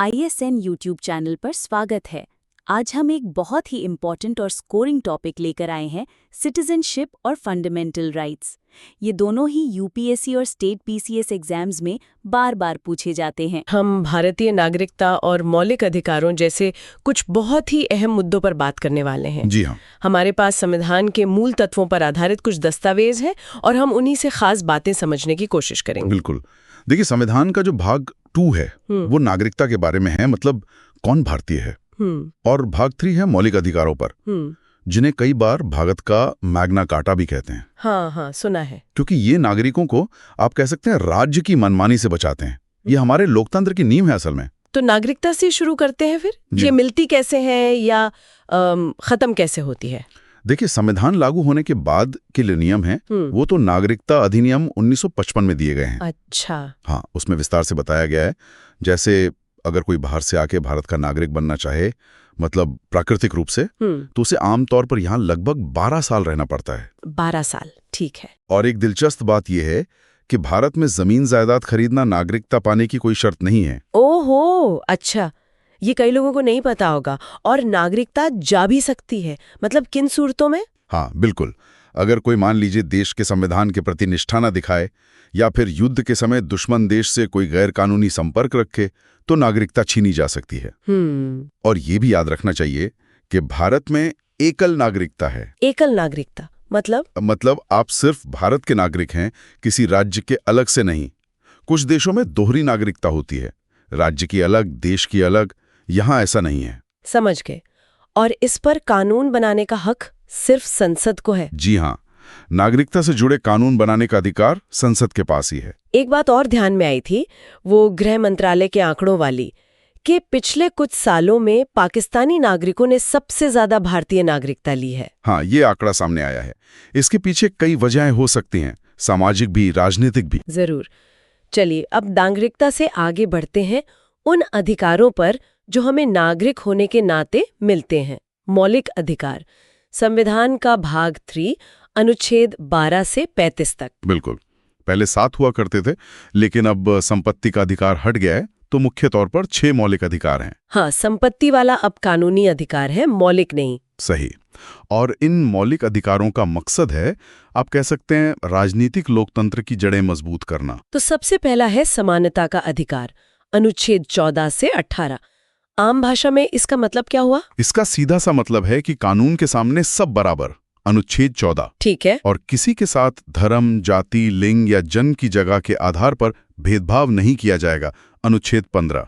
ISN YouTube channel पर स्वागत है। आज हम एक बहुत ही इम्पॉर्टेंट और स्कोरिंग टॉपिक लेकर आए हैं, सिटीजनशिप और फंडामेंटल राइट्स। ये दोनों ही यूपीएससी और स्टेट पीसीएस एग्जाम्स में बार बार पूछे जाते हैं। हम भारतीय नागरिकता और मौलिक अधिकारों जैसे कुछ बहुत ही अहम मुद्दों पर बात करने वाले हैं। जी हाँ। हमारे पास संविधान के मूल तत्वों पर आधारित कुछ दस्तावेज हैं और हम उन्हीं से खास बातें समझने की कोशिश करेंगे। बिल्कुल। देखिए, संविधान का जो भाग 2 है वो नागरिकता के बारे में है, मतलब कौन भारतीय है। और भाग 3 है मौलिक अधिकारों पर, जिन्हें कई बार भारत का मैग्ना कार्टा भी कहते हैं। हाँ, सुना है। क्योंकि ये नागरिकों को आप कह सकते हैं राज्य की मनमानी से बचाते हैं। ये हमारे लोकतंत्र की नींव है असल में। तो नागरिकता से शुरू करते हैं फिर। ये मिलती कैसे है या खत्म कैसे होती है? देखिए, संविधान लागू होने के बाद के लिए नियम है वो तो नागरिकता अधिनियम 1955 में दिए गए हैं। अच्छा। हाँ, उसमें विस्तार से बताया गया है, जैसे अगर कोई बाहर से आके भारत का नागरिक बनना चाहे, मतलब प्राकृतिक रूप से, तो उसे आमतौर पर यहाँ लगभग 12 साल रहना पड़ता है। 12 साल, ठीक है। और एक दिलचस्प बात यह है कि भारत में जमीन जायदाद खरीदना नागरिकता पाने की कोई शर्त नहीं है। ओहो, अच्छा, ये कई लोगों को नहीं पता होगा। और नागरिकता जा भी सकती है, मतलब किन सूरतों में? हाँ, बिल्कुल। अगर कोई मान लीजिए देश के संविधान के प्रति निष्ठा न दिखाए या फिर युद्ध के समय दुश्मन देश से कोई गैर कानूनी संपर्क रखे तो नागरिकता छीनी जा सकती है। और ये भी याद रखना चाहिए कि भारत में एकल नागरिकता है। एकल नागरिकता मतलब आप सिर्फ भारत के नागरिक हैं, किसी राज्य के अलग से नहीं। कुछ देशों में दोहरी नागरिकता होती है, राज्य की अलग, देश की अलग। यहाँ ऐसा नहीं है। समझ गए। और इस पर कानून बनाने का हक सिर्फ संसद को है? जी हाँ, नागरिकता से जुड़े कानून बनाने का अधिकार संसद के पास ही है। एक बात और ध्यान में आई थी, वो गृह मंत्रालय के आंकड़ों वाली, कि पिछले कुछ सालों में पाकिस्तानी नागरिकों ने सबसे ज्यादा भारतीय नागरिकता ली है। हाँ, ये आंकड़ा सामने आया है। इसके पीछे कई वजहें हो सकती हैं, सामाजिक भी, राजनीतिक भी। जरूर। चलिए अब नागरिकता से आगे बढ़ते हैं उन अधिकारों पर जो हमें नागरिक होने के नाते मिलते हैं। मौलिक अधिकार, संविधान का भाग 3, अनुच्छेद 12 से 35 तक। बिल्कुल। पहले 7 हुआ करते थे, लेकिन अब संपत्ति का अधिकार हट गया है, तो मुख्य तौर पर 6 मौलिक अधिकार हैं। हाँ, संपत्ति वाला अब कानूनी अधिकार है, मौलिक नहीं। सही। और इन मौलिक अधिकारों का मकसद है, आप कह सकते हैं, राजनीतिक लोकतंत्र की जड़ें मजबूत करना। तो सबसे पहला है समानता का अधिकार, अनुच्छेद 14 से 18। आम भाषा में इसका मतलब क्या हुआ? इसका सीधा सा मतलब है कि कानून के सामने सब बराबर, अनुच्छेद 14। ठीक है। और किसी के साथ धर्म, जाति, लिंग या जन्म की जगह के आधार पर भेदभाव नहीं किया जाएगा, अनुच्छेद 15।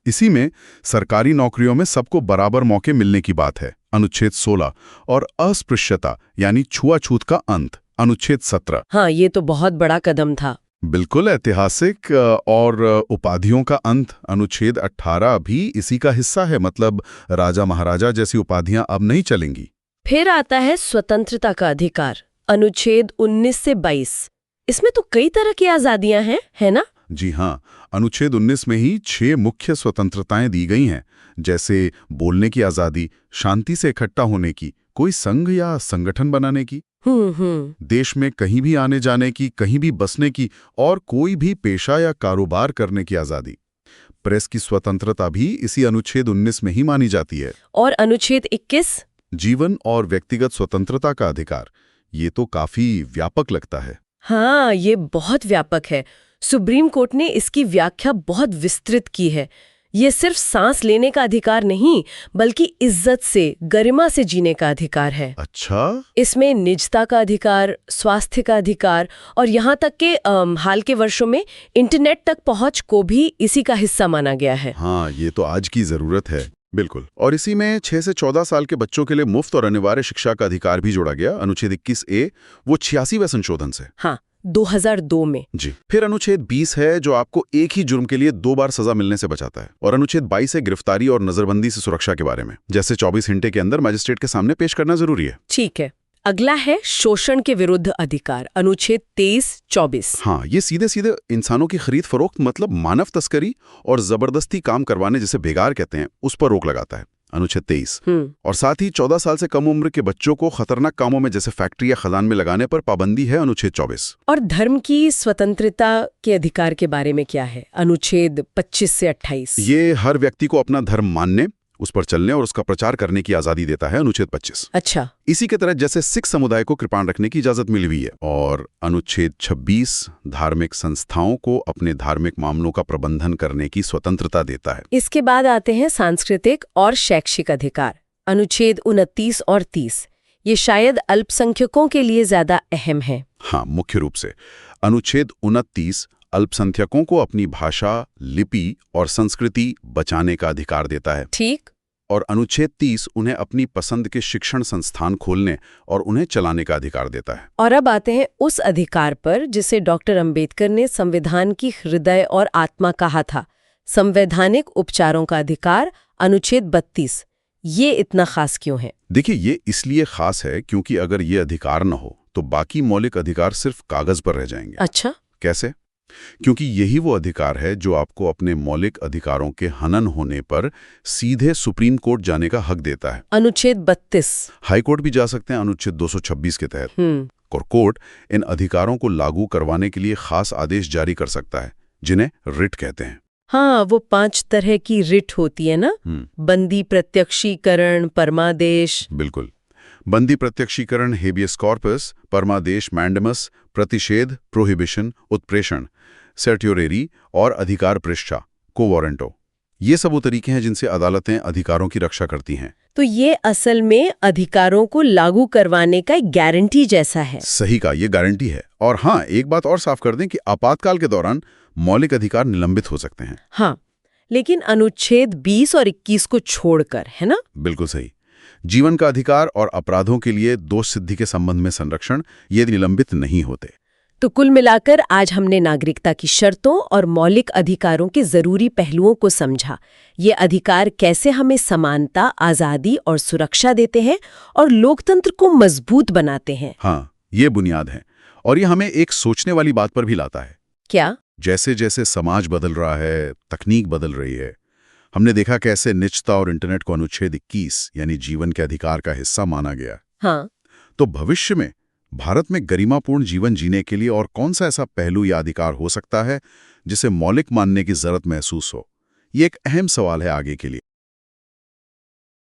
इसी में सरकारी नौकरियों में सबको बराबर मौके मिलने की बात है, अनुच्छेद 16। और अस्पृश्यता यानी छुआछूत का अंत, अनुच्छेद 17। हाँ, ये तो बहुत बड़ा कदम था। बिल्कुल ऐतिहासिक। और उपाधियों का अंत, अनुच्छेद 18 भी इसी का हिस्सा है, मतलब राजा महाराजा जैसी उपाधियां अब नहीं चलेंगी। फिर आता है स्वतंत्रता का अधिकार, अनुच्छेद 19 से 22। इसमें तो कई तरह की आजादियां हैं, है ना? जी हाँ, अनुच्छेद 19 में ही 6 मुख्य स्वतंत्रताएं दी गई हैं, जैसे बोलने की आजादी, शांति से इकट्ठा होने की, कोई संघ या संगठन बनाने की, देश में कहीं भी आने जाने की, कहीं भी बसने की, और कोई भी पेशा या कारोबार करने की आजादी। प्रेस की स्वतंत्रता भी इसी अनुच्छेद 19 में ही मानी जाती है। और अनुच्छेद 21, जीवन और व्यक्तिगत स्वतंत्रता का अधिकार, ये तो काफी व्यापक लगता है। हाँ, ये बहुत व्यापक है। सुप्रीम कोर्ट ने इसकी व्याख्या बहुत विस्तृत की है। ये सिर्फ सांस लेने का अधिकार नहीं, बल्कि इज्जत से, गरिमा से जीने का अधिकार है। अच्छा। इसमें निजता का अधिकार, स्वास्थ्य का अधिकार और यहाँ तक के हाल के वर्षों में इंटरनेट तक पहुँच को भी इसी का हिस्सा माना गया है। हाँ, ये तो आज की जरूरत है। बिल्कुल। और इसी में 6 से 14 साल के बच्चों के लिए मुफ्त और अनिवार्य शिक्षा का अधिकार भी जोड़ा गया, अनुच्छेद 21A, वो 86वें संशोधन से। हाँ, 2002 में। जी। फिर अनुच्छेद 20 है, जो आपको एक ही जुर्म के लिए 2 बार सजा मिलने से बचाता है। और अनुच्छेद 22 है गिरफ्तारी और नजरबंदी से सुरक्षा के बारे में, जैसे 24 घंटे के अंदर मजिस्ट्रेट के सामने पेश करना जरूरी है। ठीक है। अगला है शोषण के विरुद्ध अधिकार, अनुच्छेद 23-24। हाँ, ये सीधे सीधे इंसानों की खरीद फरोख्त, मतलब मानव तस्करी और जबरदस्ती काम करवाने, जिसे बेगार कहते हैं, उस पर रोक लगाता है। अनुच्छेद 23। और साथ ही 14 साल से कम उम्र के बच्चों को खतरनाक कामों में जैसे फैक्ट्री या खदान में लगाने पर पाबंदी है, अनुच्छेद 24। और धर्म की स्वतंत्रता के अधिकार के बारे में क्या है, अनुच्छेद 25 से 28? ये हर व्यक्ति को अपना धर्म मानने, उस पर चलने और उसका प्रचार करने की आजादी देता है, अनुच्छेद 25। अच्छा। इसी के तरह जैसे सिख समुदाय को कृपाण रखने की इजाजत मिली हुई है। और अनुच्छेद 26 धार्मिक संस्थाओं को अपने धार्मिक मामलों का प्रबंधन करने की स्वतंत्रता देता है। इसके बाद आते हैं सांस्कृतिक और शैक्षिक अधिकार, अनुच्छेद 29 और 30। ये शायद अल्पसंख्यकों के लिए ज्यादा अहम है। हाँ, मुख्य रूप से अनुच्छेद 29 अल्पसंख्यकों को अपनी भाषा, लिपि और संस्कृति बचाने का अधिकार देता है। ठीक। और अनुच्छेद 30 उन्हें अपनी पसंद के शिक्षण संस्थान खोलने और उन्हें चलाने का अधिकार देता है। और अब आते हैं उस अधिकार पर जिसे डॉक्टर अंबेडकर ने संविधान की हृदय और आत्मा कहा था, संवैधानिक उपचारों का अधिकार, अनुच्छेद 32। ये इतना खास क्यों है? देखिए, ये इसलिए खास है क्योंकि अगर ये अधिकार न हो तो बाकी मौलिक अधिकार सिर्फ कागज पर रह जाएंगे। अच्छा। कैसे? क्योंकि यही वो अधिकार है जो आपको अपने मौलिक अधिकारों के हनन होने पर सीधे सुप्रीम कोर्ट जाने का हक देता है, अनुच्छेद 32। हाई कोर्ट भी जा सकते हैं, अनुच्छेद 226 के तहत। और कोर्ट इन अधिकारों को लागू करवाने के लिए खास आदेश जारी कर सकता है, जिन्हें रिट कहते हैं। हाँ, वो 5 तरह की रिट होती है ना, बंदी प्रत्यक्षीकरण, परमादेश। बिल्कुल। बंदी प्रत्यक्षीकरण, हेबियस कॉर्पस, परमादेश, मैंडमस, प्रतिषेध, प्रोहिबिशन, उत्प्रेषण, सर्ट्योरेरी और अधिकार पृष्ठा, को वारंटो। ये सब वो तरीके हैं जिनसे अदालतें अधिकारों की रक्षा करती हैं। तो ये असल में अधिकारों को लागू करवाने का एक गारंटी जैसा है। सही कहा, ये गारंटी है। और हाँ, एक बात और साफ कर दें कि आपातकाल के दौरान मौलिक अधिकार निलंबित हो सकते हैं। हाँ, लेकिन अनुच्छेद 20 और 21 को छोड़कर, है ना? बिल्कुल सही। जीवन का अधिकार और अपराधों के लिए दोष सिद्धि के संबंध में संरक्षण, ये निलंबित नहीं होते। तो कुल मिलाकर आज हमने नागरिकता की शर्तों और मौलिक अधिकारों के जरूरी पहलुओं को समझा। ये अधिकार कैसे हमें समानता, आजादी और सुरक्षा देते हैं और लोकतंत्र को मजबूत बनाते हैं। हाँ, ये बुनियाद है। और ये हमें एक सोचने वाली बात पर भी लाता है। क्या? जैसे जैसे समाज बदल रहा है, तकनीक बदल रही है, हमने देखा कैसे निजता और इंटरनेट को अनुच्छेद 21 यानी जीवन के अधिकार का हिस्सा माना गया। हाँ। तो भविष्य में भारत में गरिमापूर्ण जीवन जीने के लिए और कौन सा ऐसा पहलू या अधिकार हो सकता है जिसे मौलिक मानने की जरूरत महसूस हो? ये एक अहम सवाल है आगे के लिए।